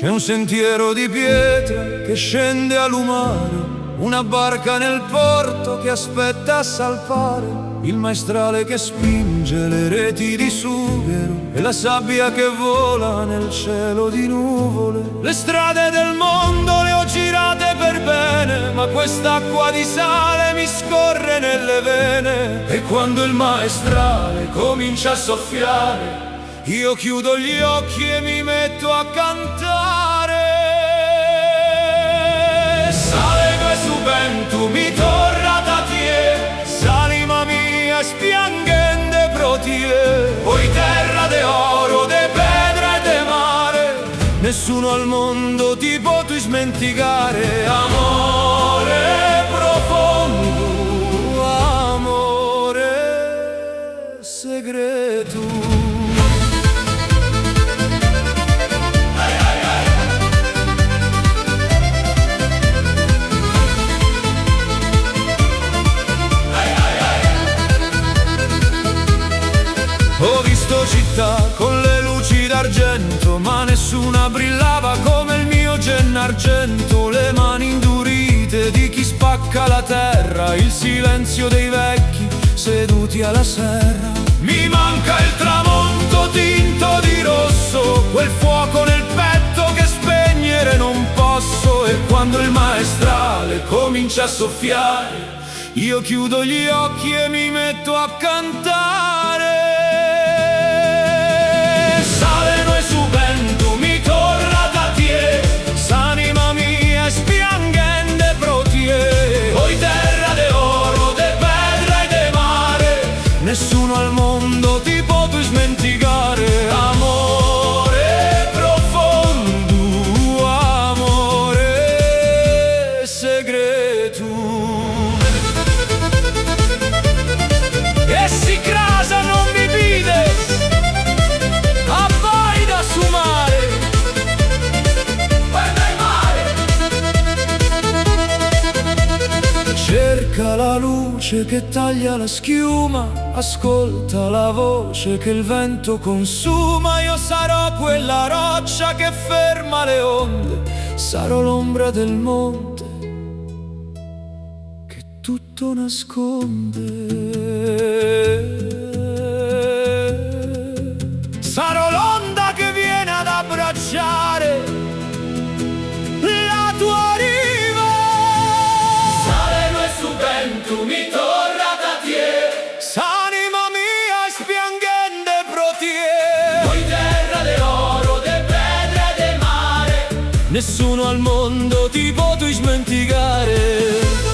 C'è un sentiero di pietra che scende a lumare, una barca nel porto che aspetta a salpare, il maestrale che spinge le reti di sughero e la sabbia che vola nel cielo di nuvole. Le strade del mondo le ho girate per bene, ma quest'acqua di sale mi scorre nelle vene. E quando il maestrale comincia a soffiare, io chiudo gli occhi e mi metto a cantare. Sale subento mi torra da tie, salima mia spiangende protie, poi terra de oro, de pedra e de mare, nessuno al mondo ti può tu smenticare. Amore profondo, amore segreto. Ho visto città con le luci d'argento, ma nessuna brillava come il mio Gennargentu. Le mani indurite di chi spacca la terra, il silenzio dei vecchi seduti alla serra. Mi manca il tramonto tinto di rosso, quel fuoco nel petto che spegnere non posso. E quando il maestrale comincia a soffiare, io chiudo gli occhi e mi metto a cantare. Saleno e subento mi torra da tie, s'anima mia spiangende protie, poi terra de oro, de pedra e de mare, nessuno al mondo ti può tu smenticare. Amore profondo, amore segreto. E si crasa non mi pides, a vai da su mare, guarda il mare. Cerca la luce che taglia la schiuma, ascolta la voce che il vento consuma. Io sarò quella roccia che ferma le onde, sarò l'ombra del monte che tutto nasconde. Sarò l'onda che viene ad abbracciare la tua riva. Saleno e subento mi torra da tie, s'anima mia spiangende protie, poi terra de oro, de pedra e de mare, nessuno al mondo ti può tu smenticare.